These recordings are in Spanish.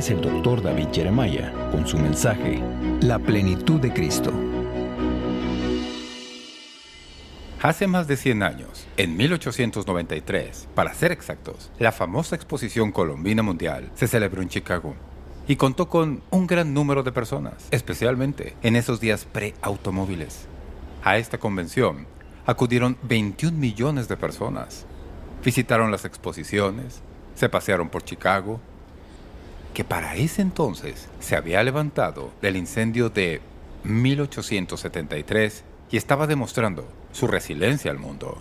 es el Dr. David Jeremiah con su mensaje, La plenitud de Cristo. Hace más de 100 años, en 1893, para ser exactos, la famosa Exposición Colombina Mundial se celebró en Chicago y contó con un gran número de personas, especialmente en esos días pre-automóviles. A esta convención acudieron 21 millones de personas. Visitaron las exposiciones, se pasearon por Chicago, que para ese entonces se había levantado del incendio de 1873 y estaba demostrando su resiliencia al mundo.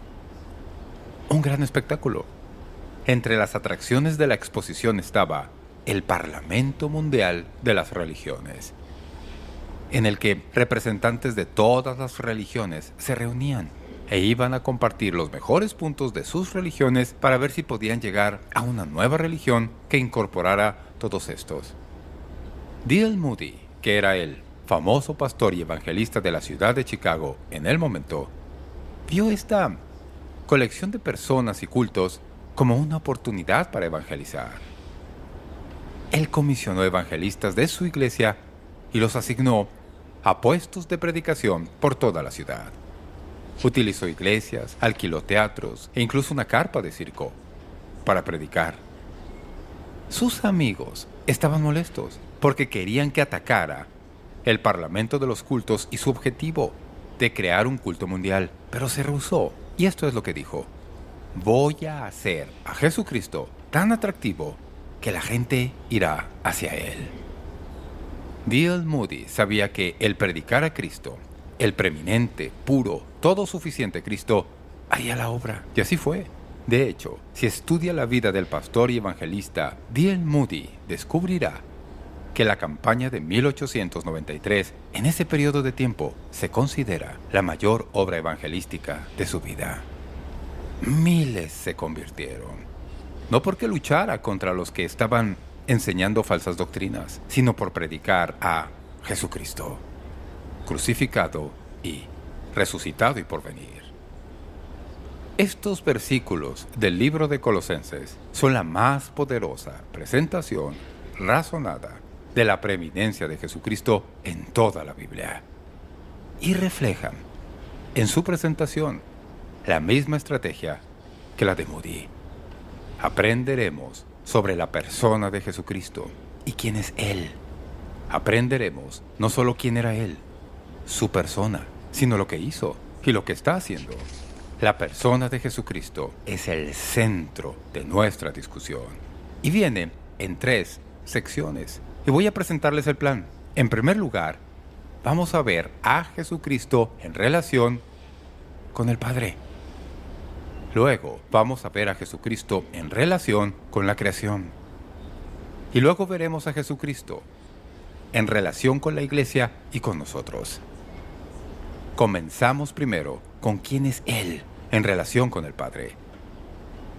Un gran espectáculo. Entre las atracciones de la exposición estaba el Parlamento Mundial de las Religiones, en el que representantes de todas las religiones se reunían e iban a compartir los mejores puntos de sus religiones para ver si podían llegar a una nueva religión que incorporara todos estos. D.L. Moody, que era el famoso pastor y evangelista de la ciudad de Chicago en el momento, vio esta colección de personas y cultos como una oportunidad para evangelizar. Él comisionó evangelistas de su iglesia y los asignó a puestos de predicación por toda la ciudad. Utilizó iglesias, alquiló teatros e incluso una carpa de circo para predicar. Sus amigos estaban molestos porque querían que atacara el Parlamento de los Cultos y su objetivo de crear un culto mundial, pero se rehusó. Y esto es lo que dijo: voy a hacer a Jesucristo tan atractivo que la gente irá hacia Él. D.L. Moody sabía que el predicar a Cristo, el preeminente, puro, todo suficiente Cristo, haría la obra. Y así fue. De hecho, si estudia la vida del pastor y evangelista D.L. Moody, descubrirá que la campaña de 1893, en ese periodo de tiempo, se considera la mayor obra evangelística de su vida. Miles se convirtieron, no porque luchara contra los que estaban enseñando falsas doctrinas, sino por predicar a Jesucristo, crucificado y resucitado y por venir. Estos versículos del libro de Colosenses son la más poderosa presentación razonada de la preeminencia de Jesucristo en toda la Biblia, y reflejan en su presentación la misma estrategia que la de Moody. Aprenderemos sobre la persona de Jesucristo y quién es Él. Aprenderemos no solo quién era Él, su persona, sino lo que hizo y lo que está haciendo. La persona de Jesucristo es el centro de nuestra discusión y viene en 3 secciones. Y voy a presentarles el plan. En primer lugar, vamos a ver a Jesucristo en relación con el Padre. Luego, vamos a ver a Jesucristo en relación con la creación. Y luego veremos a Jesucristo en relación con la iglesia y con nosotros. Comenzamos primero con quién es Él en relación con el Padre.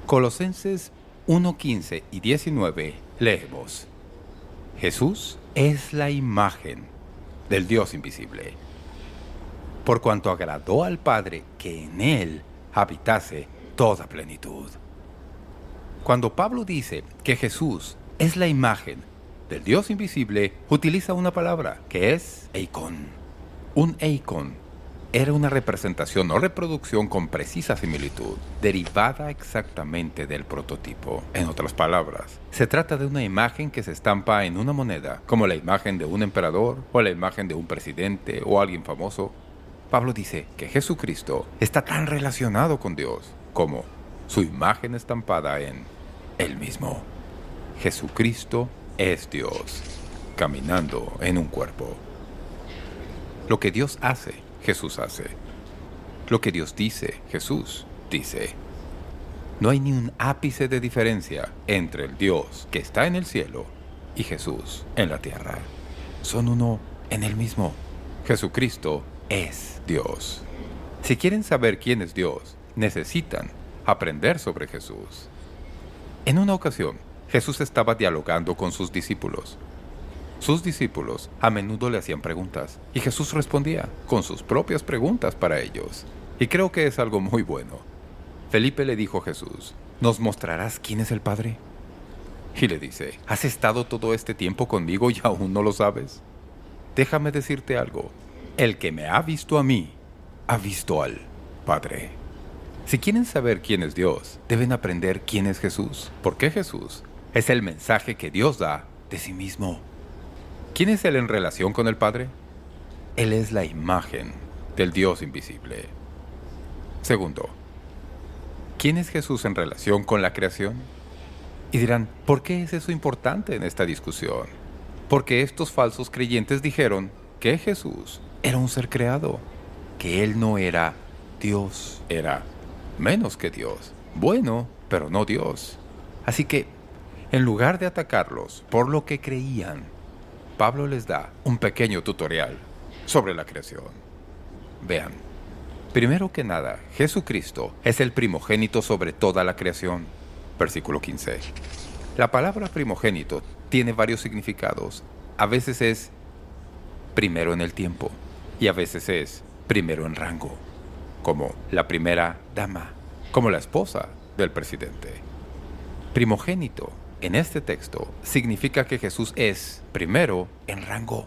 Colosenses 1:15 y 19 leemos: Jesús es la imagen del Dios invisible, por cuanto agradó al Padre que en Él habitase toda plenitud. Cuando Pablo dice que Jesús es la imagen del Dios invisible, utiliza una palabra que es eikon. Un eikon era una representación o reproducción con precisa similitud, derivada exactamente del prototipo. En otras palabras, se trata de una imagen que se estampa en una moneda, como la imagen de un emperador o la imagen de un presidente o alguien famoso. Pablo dice que Jesucristo está tan relacionado con Dios como su imagen estampada en Él mismo. Jesucristo es Dios, caminando en un cuerpo. Lo que Dios hace, Jesús hace. Lo que Dios dice, Jesús dice. No hay ni un ápice de diferencia entre el Dios que está en el cielo y Jesús en la tierra. Son uno en el mismo. Jesucristo es Dios. Si quieren saber quién es Dios, necesitan aprender sobre Jesús. En una ocasión, Jesús estaba dialogando con sus discípulos. Sus discípulos a menudo le hacían preguntas y Jesús respondía con sus propias preguntas para ellos. Y creo que es algo muy bueno. Felipe le dijo a Jesús: ¿nos mostrarás quién es el Padre? y le dice: ¿has estado todo este tiempo conmigo y aún no lo sabes? Déjame decirte algo. El que me ha visto a mí, ha visto al Padre. Si quieren saber quién es Dios, deben aprender quién es Jesús. Porque Jesús es el mensaje que Dios da de sí mismo. ¿Quién es Él en relación con el Padre? Él es la imagen del Dios invisible. Segundo, ¿quién es Jesús en relación con la creación? Y dirán, ¿por qué es eso importante en esta discusión? Porque estos falsos creyentes dijeron que Jesús era un ser creado, que Él no era Dios, era menos que Dios, bueno, pero no Dios. Así que, en lugar de atacarlos por lo que creían, Pablo les da un pequeño tutorial sobre la creación. Vean, primero que nada, Jesucristo es el primogénito sobre toda la creación. Versículo 15. La palabra primogénito tiene varios significados. A veces es primero en el tiempo y a veces es primero en rango, como la primera dama, como la esposa del presidente. Primogénito en este texto significa que Jesús es primero en rango.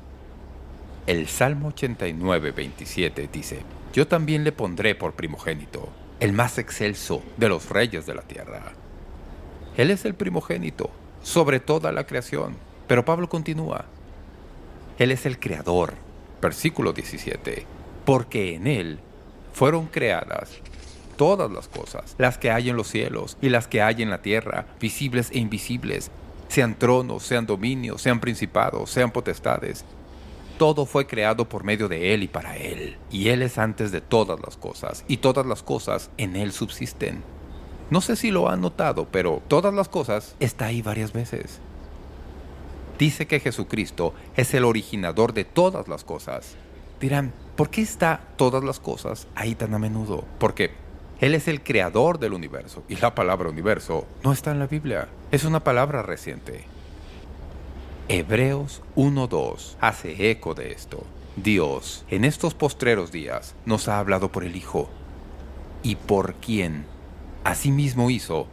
El Salmo 89, 27 dice: yo también le pondré por primogénito, el más excelso de los reyes de la tierra. Él es el primogénito sobre toda la creación. Pero Pablo continúa: Él es el creador. Versículo 17. Porque en Él fueron creadas todas las cosas, las que hay en los cielos y las que hay en la tierra, visibles e invisibles, sean tronos, sean dominios, sean principados, sean potestades. Todo fue creado por medio de Él y para Él. Y Él es antes de todas las cosas, y todas las cosas en Él subsisten. No sé si lo han notado, pero todas las cosas está ahí varias veces. Dice que Jesucristo es el originador de todas las cosas. Dirán, ¿por qué está todas las cosas ahí tan a menudo? Porque Él es el creador del universo, y la palabra universo no está en la Biblia. Es una palabra reciente. Hebreos 1:2 hace eco de esto. Dios, en estos postreros días, nos ha hablado por el Hijo. ¿Y por quién? Asimismo hizo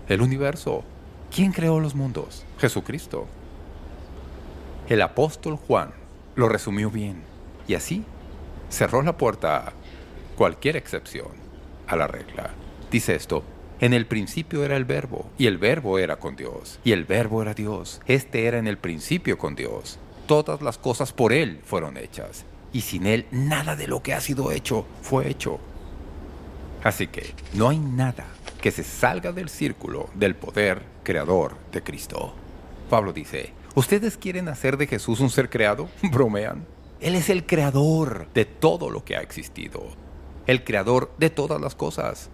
el universo. ¿Quién creó los mundos? Jesucristo. El apóstol Juan lo resumió bien, y así cerró la puerta a cualquier excepción a la regla. Dice esto: en el principio era el Verbo, y el Verbo era con Dios, y el Verbo era Dios. Este era en el principio con Dios. Todas las cosas por Él fueron hechas, y sin Él nada de lo que ha sido hecho fue hecho. Así que no hay nada que se salga del círculo del poder creador de Cristo. Pablo dice: ¿ustedes quieren hacer de Jesús un ser creado? Bromean. Él es el creador de todo lo que ha existido, el creador de todas las cosas.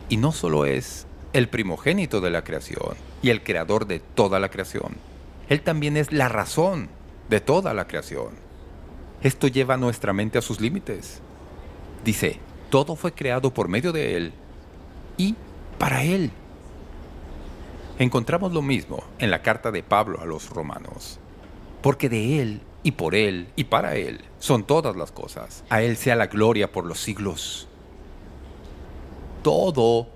Y no solo es el primogénito de la creación y el creador de toda la creación, Él también es la razón de toda la creación. Esto lleva nuestra mente a sus límites. Dice: todo fue creado por medio de Él y para Él. Encontramos lo mismo en la carta de Pablo a los romanos. Porque de Él, y por Él, y para Él, son todas las cosas. A Él sea la gloria por los siglos. Todo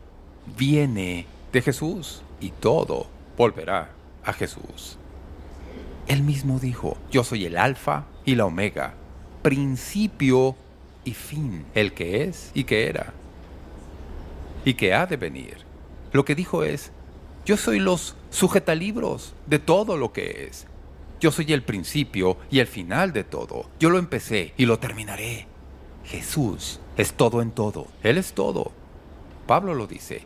viene de Jesús, y todo volverá a Jesús. Él mismo dijo: yo soy el Alfa y la Omega, principio y fin, el que es y que era, y que ha de venir. Lo que dijo es: yo soy los sujetalibros de todo lo que es. Yo soy el principio y el final de todo. Yo lo empecé y lo terminaré. Jesús es todo en todo. Él es todo. Pablo lo dice.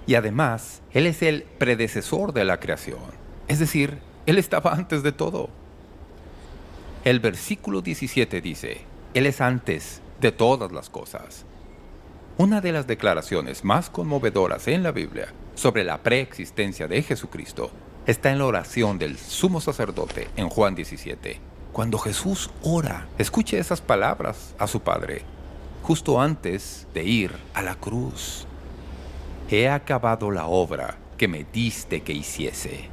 Y además, Él es el predecesor de la creación. Es decir, Él estaba antes de todo. El versículo 17 dice: Él es antes de todas las cosas. Una de las declaraciones más conmovedoras en la Biblia sobre la preexistencia de Jesucristo está en la oración del sumo sacerdote en Juan 17. Cuando Jesús ora, escuche esas palabras a su Padre, justo antes de ir a la cruz. He acabado la obra que me diste que hiciese.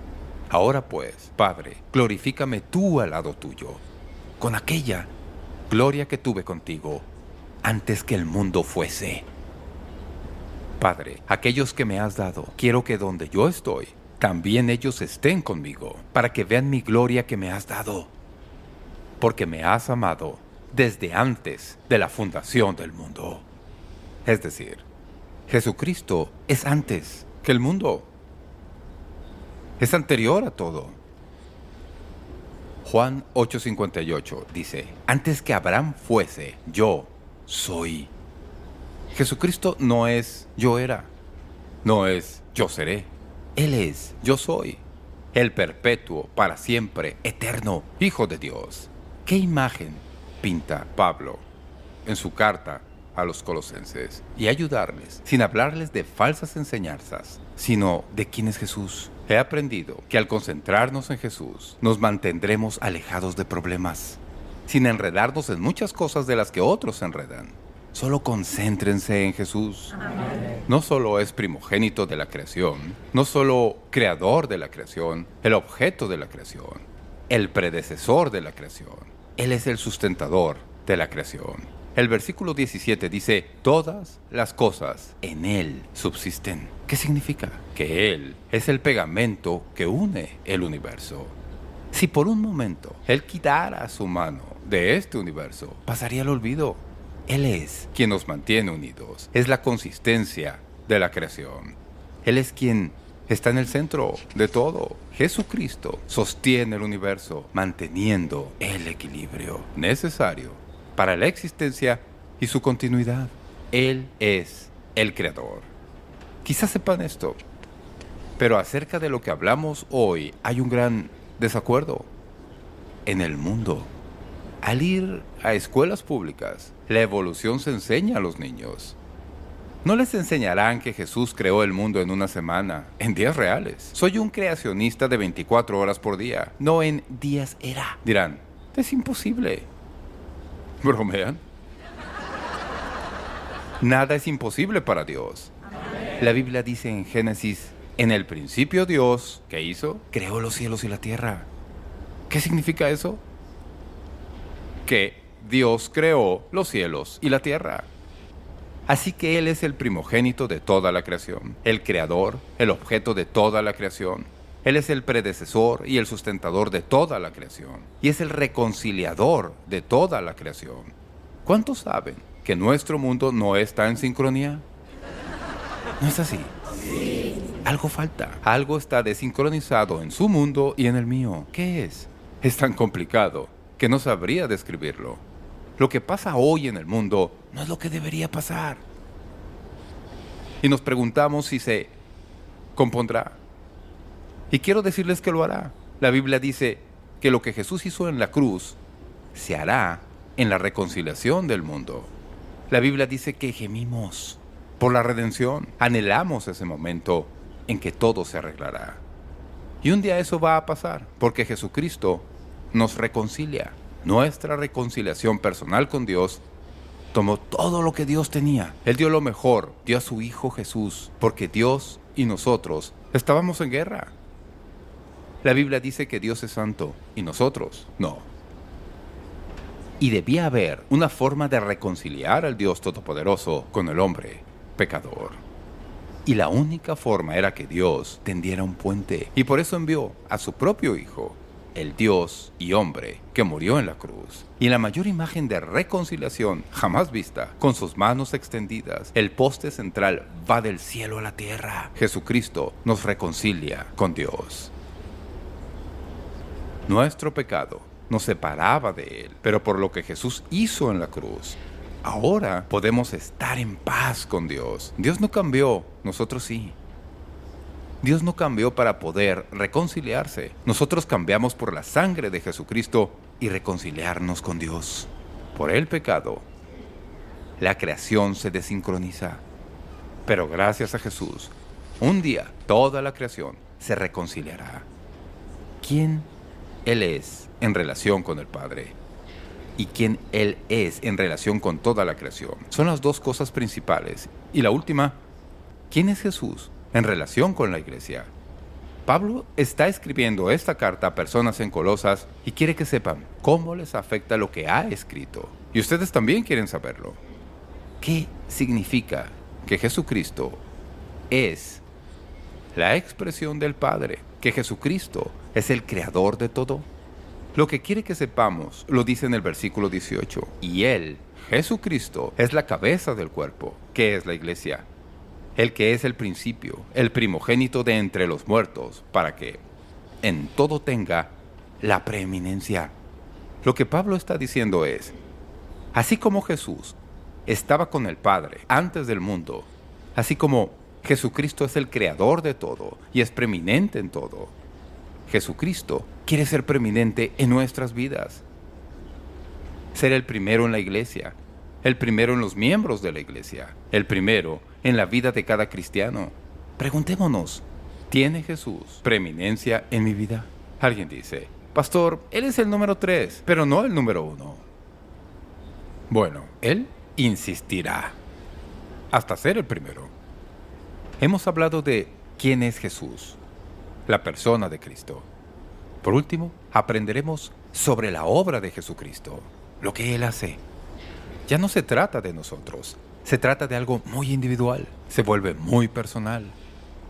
Ahora pues, Padre, glorifícame tú al lado tuyo, con aquella gloria que tuve contigo antes que el mundo fuese. Padre, aquellos que me has dado, quiero que donde yo estoy, también ellos estén conmigo, para que vean mi gloria que me has dado, porque me has amado desde antes de la fundación del mundo. Es decir, Jesucristo es antes que el mundo. Es anterior a todo. Juan 8:58 dice, antes que Abraham fuese, yo soy. Jesucristo no es yo era, no es yo seré. Él es yo soy, el perpetuo, para siempre, eterno, Hijo de Dios. ¿Qué imagen pinta Pablo en su carta a los colosenses? Y ayudarles, sin hablarles de falsas enseñanzas, sino de quién es Jesús. He aprendido que al concentrarnos en Jesús, nos mantendremos alejados de problemas, sin enredarnos en muchas cosas de las que otros se enredan. Solo concéntrense en Jesús. Amén. No solo es primogénito de la creación, no solo creador de la creación, el objeto de la creación, el predecesor de la creación. Él es el sustentador de la creación. El versículo 17 dice, todas las cosas en Él subsisten. ¿Qué significa? Que Él es el pegamento que une el universo. Si por un momento Él quitara su mano de este universo, pasaría al olvido. Él es quien nos mantiene unidos. Es la consistencia de la creación. Él es quien está en el centro de todo. Jesucristo sostiene el universo, manteniendo el equilibrio necesario para la existencia y su continuidad. Él es el Creador. Quizás sepan esto, pero acerca de lo que hablamos hoy hay un gran desacuerdo en el mundo. Al ir a escuelas públicas, la evolución se enseña a los niños. No les enseñarán que Jesús creó el mundo en una semana, en días reales. Soy un creacionista de 24 horas por día, no en días era. Dirán, es imposible. ¿Bromean? Nada es imposible para Dios. La Biblia dice en Génesis, en el principio Dios, ¿qué hizo? Creó los cielos y la tierra. ¿Qué significa eso? Que Dios creó los cielos y la tierra. Así que Él es el primogénito de toda la creación, el creador, el objeto de toda la creación. Él es el predecesor y el sustentador de toda la creación. Y es el reconciliador de toda la creación. ¿Cuántos saben que nuestro mundo no está en sincronía? ¿No es así? Sí. Algo falta. Algo está desincronizado en su mundo y en el mío. ¿Qué es? Es tan complicado que no sabría describirlo. Lo que pasa hoy en el mundo no es lo que debería pasar. Y nos preguntamos si se compondrá. Y quiero decirles que lo hará. La Biblia dice que lo que Jesús hizo en la cruz se hará en la reconciliación del mundo. La Biblia dice que gemimos por la redención. Anhelamos ese momento en que todo se arreglará. Y un día eso va a pasar, porque Jesucristo nos reconcilia. Nuestra reconciliación personal con Dios tomó todo lo que Dios tenía. Él dio lo mejor, dio a su Hijo Jesús, porque Dios y nosotros estábamos en guerra. La Biblia dice que Dios es santo y nosotros no. Y debía haber una forma de reconciliar al Dios Todopoderoso con el hombre pecador. Y la única forma era que Dios tendiera un puente. Y por eso envió a su propio Hijo, el Dios y hombre que murió en la cruz. Y en la mayor imagen de reconciliación jamás vista, con sus manos extendidas, el poste central va del cielo a la tierra. Jesucristo nos reconcilia con Dios. Nuestro pecado nos separaba de Él, pero por lo que Jesús hizo en la cruz, ahora podemos estar en paz con Dios. Dios no cambió, nosotros sí. Dios no cambió para poder reconciliarse. Nosotros cambiamos por la sangre de Jesucristo y reconciliarnos con Dios. Por el pecado, la creación se desincroniza. Pero gracias a Jesús, un día toda la creación se reconciliará. ¿Quién Él es en relación con el Padre? ¿Y quién Él es en relación con toda la creación? Son las dos cosas principales. Y la última, ¿quién es Jesús en relación con la iglesia? Pablo está escribiendo esta carta a personas en Colosas y quiere que sepan cómo les afecta lo que ha escrito. Y ustedes también quieren saberlo. ¿Qué significa que Jesucristo es la expresión del Padre, que Jesucristo es el creador de todo. Lo que quiere que sepamos lo dice en el versículo 18. Y Él, Jesucristo, es la cabeza del cuerpo, que es la iglesia. El que es el principio, el primogénito de entre los muertos, para que en todo tenga la preeminencia. Lo que Pablo está diciendo es, así como Jesús estaba con el Padre antes del mundo, así como Jesucristo es el creador de todo y es preeminente en todo, Jesucristo quiere ser preeminente en nuestras vidas. Ser el primero en la iglesia, el primero en los miembros de la iglesia, el primero en la vida de cada cristiano. Preguntémonos, ¿tiene Jesús preeminencia en mi vida? Alguien dice, pastor, Él es el número 3, pero no el número 1. Bueno, Él insistirá hasta ser el primero. Hemos hablado de quién es Jesús, la persona de Cristo. Por último, aprenderemos sobre la obra de Jesucristo, lo que Él hace. Ya no se trata de nosotros, se trata de algo muy individual, se vuelve muy personal.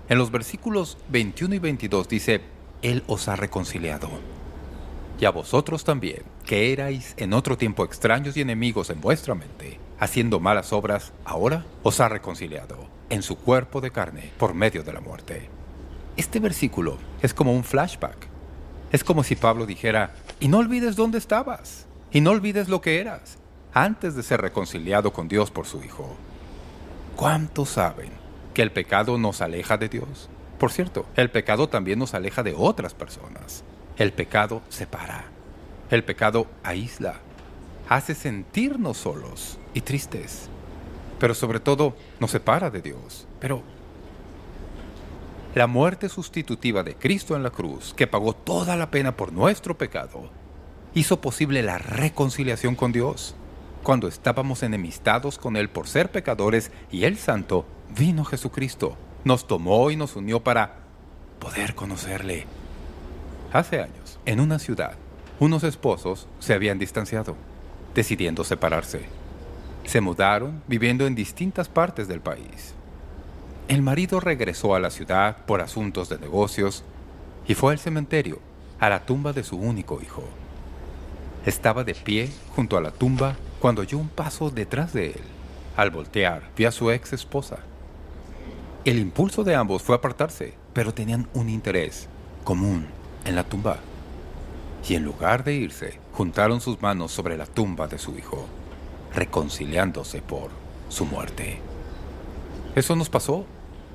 En los versículos 21 y 22 dice, Él os ha reconciliado. Y a vosotros también, que erais en otro tiempo extraños y enemigos en vuestra mente, haciendo malas obras, ahora os ha reconciliado en su cuerpo de carne por medio de la muerte. Este versículo es como un flashback. Es como si Pablo dijera, y no olvides dónde estabas, y no olvides lo que eras, antes de ser reconciliado con Dios por su Hijo. ¿Cuántos saben que el pecado nos aleja de Dios? Por cierto, el pecado también nos aleja de otras personas. El pecado separa. El pecado aísla. Hace sentirnos solos y tristes. Pero sobre todo, nos separa de Dios. Pero la muerte sustitutiva de Cristo en la cruz, que pagó toda la pena por nuestro pecado, hizo posible la reconciliación con Dios. Cuando estábamos enemistados con Él por ser pecadores y Él santo, vino Jesucristo, nos tomó y nos unió para poder conocerle. Hace años, en una ciudad, unos esposos se habían distanciado, decidiendo separarse. Se mudaron, viviendo en distintas partes del país. El marido regresó a la ciudad por asuntos de negocios y fue al cementerio, a la tumba de su único hijo. Estaba de pie junto a la tumba cuando oyó un paso detrás de él. Al voltear, vio a su ex esposa. El impulso de ambos fue apartarse, pero tenían un interés común en la tumba. Y en lugar de irse, juntaron sus manos sobre la tumba de su hijo, reconciliándose por su muerte. Eso nos pasó.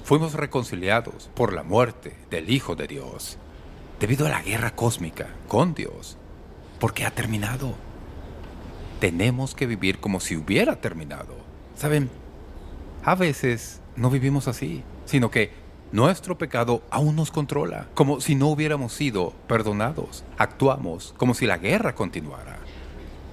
Fuimos reconciliados por la muerte del Hijo de Dios, debido a la guerra cósmica con Dios, porque ha terminado. Tenemos que vivir como si hubiera terminado. ¿Saben? A veces no vivimos así, sino que nuestro pecado aún nos controla, como si no hubiéramos sido perdonados. Actuamos como si la guerra continuara.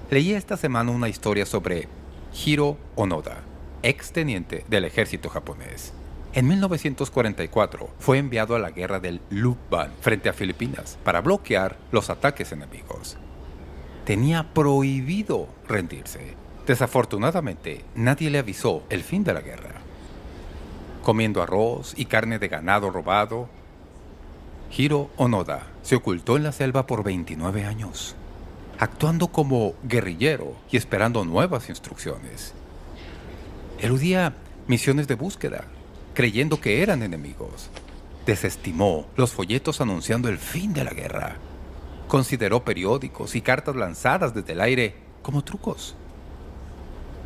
Leí esta semana una historia sobre Hiro Onoda, exteniente del ejército japonés. En 1944 fue enviado a la guerra del Lupban frente a Filipinas para bloquear los ataques enemigos. Tenía prohibido rendirse. Desafortunadamente, nadie le avisó el fin de la guerra. Comiendo arroz y carne de ganado robado, Hiro Onoda se ocultó en la selva por 29 años, actuando como guerrillero y esperando nuevas instrucciones. Eludía misiones de búsqueda, creyendo que eran enemigos. Desestimó los folletos anunciando el fin de la guerra. Consideró periódicos y cartas lanzadas desde el aire como trucos.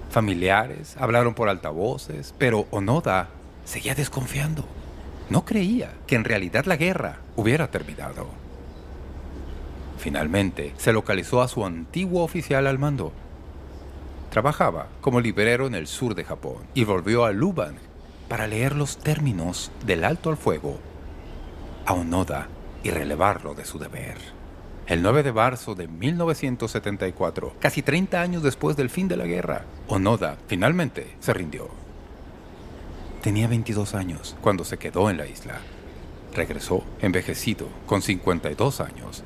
Familiares hablaron por altavoces, pero Onoda seguía desconfiando. No creía que en realidad la guerra hubiera terminado. Finalmente, se localizó a su antiguo oficial al mando. Trabajaba como librero en el sur de Japón y volvió a Lubang para leer los términos del alto al fuego a Onoda y relevarlo de su deber. El 9 de marzo de 1974, casi 30 años después del fin de la guerra, Onoda finalmente se rindió. Tenía 22 años cuando se quedó en la isla. Regresó envejecido, con 52 años.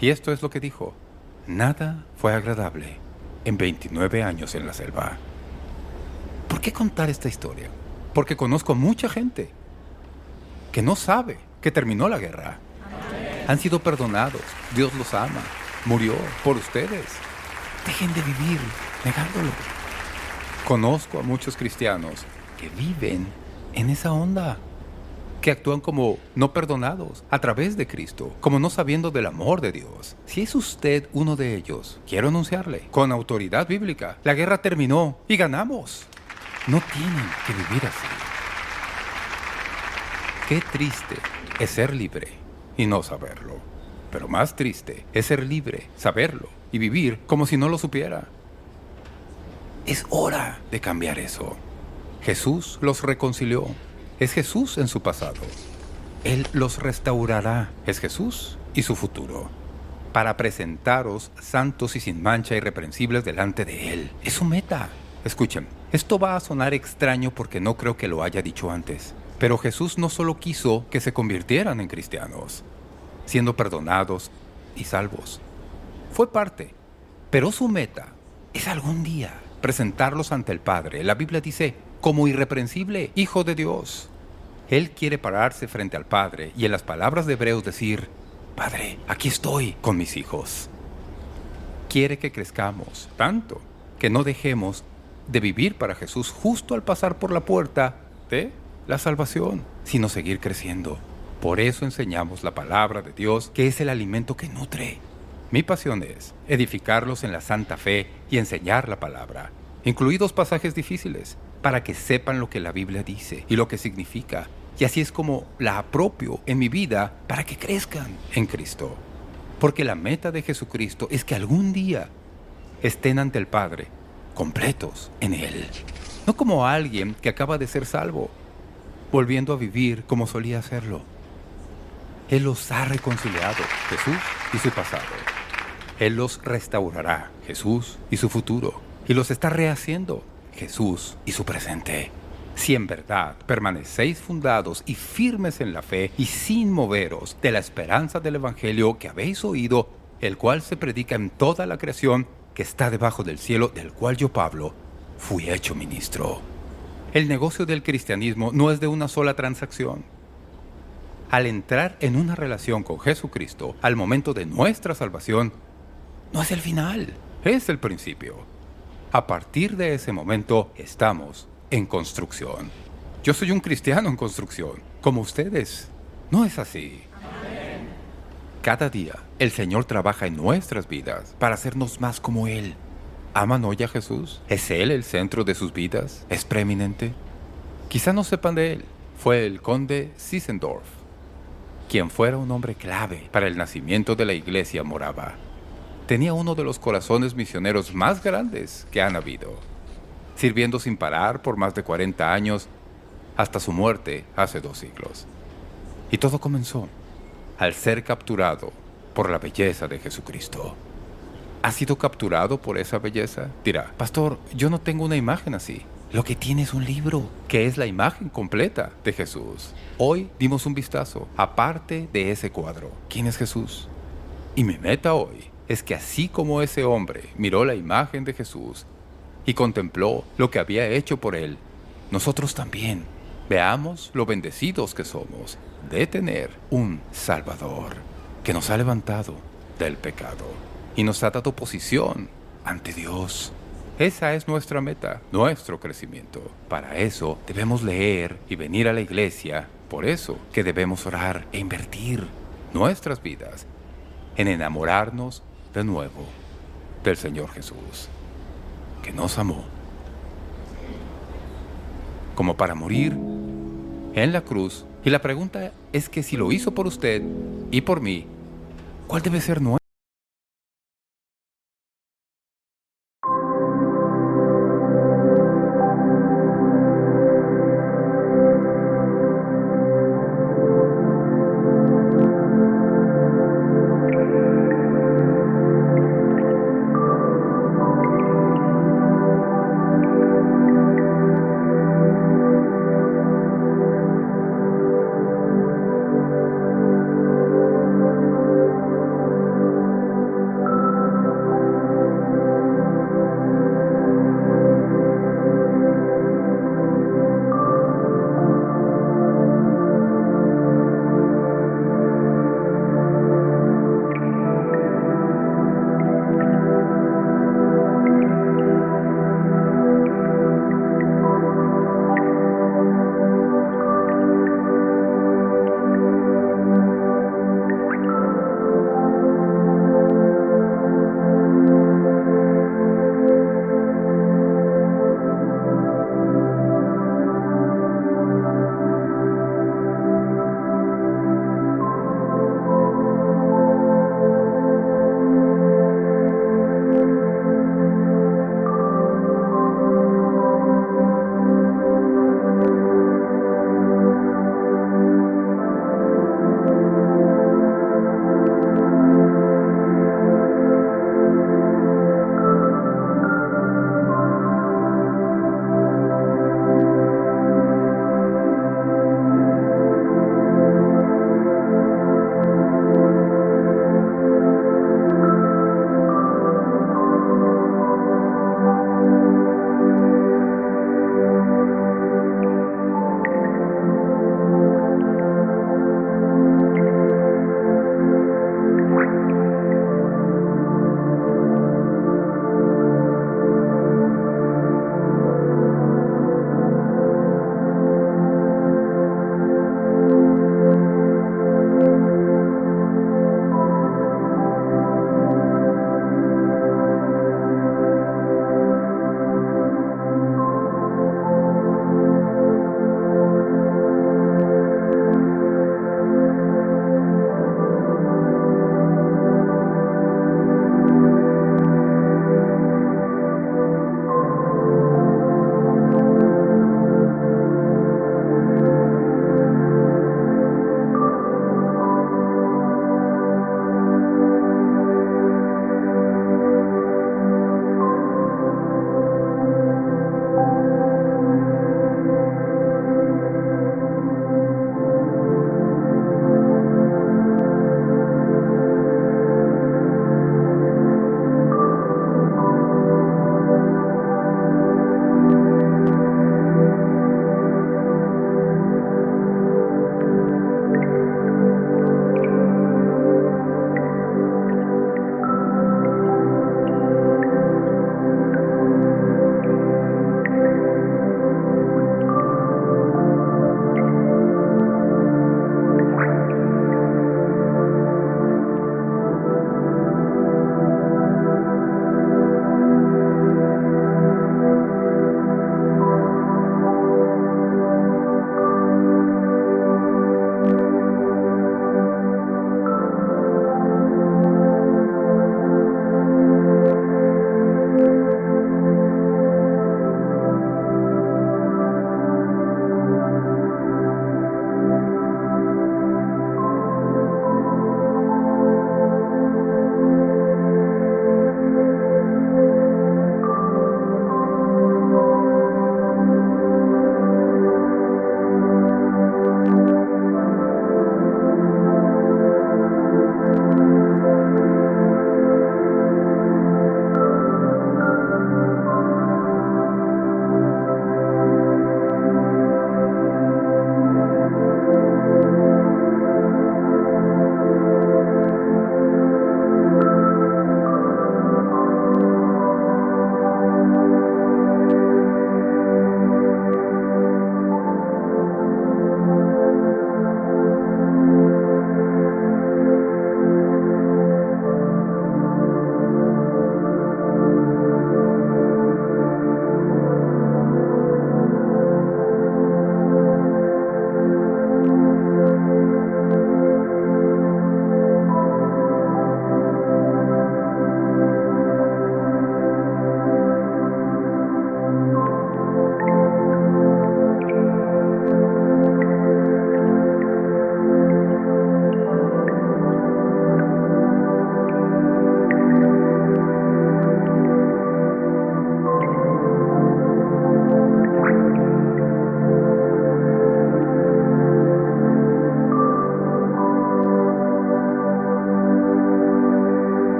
Y esto es lo que dijo: nada fue agradable en 29 años en la selva. ¿Por qué contar esta historia? Porque conozco mucha gente que no sabe que terminó la guerra. Han sido perdonados. Dios los ama. Murió por ustedes. Dejen de vivir negándolo. Conozco a muchos cristianos que viven en esa onda, que actúan como no perdonados a través de Cristo, como no sabiendo del amor de Dios. Si es usted uno de ellos, quiero anunciarle, con autoridad bíblica, la guerra terminó y ganamos. No tienen que vivir así. Qué triste es ser libre y no saberlo. Pero más triste es ser libre, saberlo y vivir como si no lo supiera. Es hora de cambiar eso. Jesús los reconcilió. Es Jesús en su pasado. Él los restaurará. Es Jesús y su futuro. Para presentaros santos y sin mancha irreprensibles delante de Él. Es su meta. Escuchen, esto va a sonar extraño porque no creo que lo haya dicho antes. Pero Jesús no solo quiso que se convirtieran en cristianos, siendo perdonados y salvos. Fue parte. Pero su meta es algún día presentarlos ante el Padre. La Biblia dice, como irreprensible Hijo de Dios. Él quiere pararse frente al Padre y en las palabras de Hebreos decir, Padre, aquí estoy con mis hijos. Quiere que crezcamos tanto que no dejemos de vivir para Jesús justo al pasar por la puerta de la salvación, sino seguir creciendo. Por eso enseñamos la palabra de Dios, que es el alimento que nutre. Mi pasión es edificarlos en la santa fe y enseñar la palabra, incluidos pasajes difíciles, para que sepan lo que la Biblia dice y lo que significa. Y así es como la apropio en mi vida para que crezcan en Cristo. Porque la meta de Jesucristo es que algún día estén ante el Padre, completos en Él. No como alguien que acaba de ser salvo, volviendo a vivir como solía hacerlo. Él los ha reconciliado, Jesús y su pasado. Él los restaurará, Jesús y su futuro. Y los está rehaciendo, Jesús y su presente. Si en verdad permanecéis fundados y firmes en la fe y sin moveros de la esperanza del Evangelio que habéis oído, el cual se predica en toda la creación que está debajo del cielo, del cual yo, Pablo, fui hecho ministro. El negocio del cristianismo no es de una sola transacción. Al entrar en una relación con Jesucristo, al momento de nuestra salvación, no es el final, es el principio. A partir de ese momento, estamos en construcción. Yo soy un cristiano en construcción, como ustedes. ¿No es así? Amén. Cada día, el Señor trabaja en nuestras vidas para hacernos más como Él. ¿Aman hoy a Jesús? ¿Es Él el centro de sus vidas? ¿Es preeminente? Quizá no sepan de Él. Fue el conde Zinzendorf, quien fuera un hombre clave para el nacimiento de la iglesia morava. Tenía uno de los corazones misioneros más grandes que han habido, sirviendo sin parar por más de 40 años hasta su muerte hace 2 siglos. Y todo comenzó al ser capturado por la belleza de Jesucristo. ¿Has sido capturado por esa belleza? Dirá, pastor, yo no tengo una imagen así. Lo que tiene es un libro, que es la imagen completa de Jesús. Hoy dimos un vistazo, aparte de ese cuadro. ¿Quién es Jesús? Y mi meta hoy es que así como ese hombre miró la imagen de Jesús y contempló lo que había hecho por él, nosotros también veamos lo bendecidos que somos de tener un Salvador que nos ha levantado del pecado y nos ha dado posición ante Dios. Esa es nuestra meta, nuestro crecimiento. Para eso debemos leer y venir a la iglesia. Por eso que debemos orar e invertir nuestras vidas en enamorarnos de nuevo del Señor Jesús, que nos amó como para morir en la cruz. Y la pregunta es que si lo hizo por usted y por mí, ¿cuál debe ser nuestro?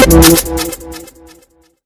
Thank you.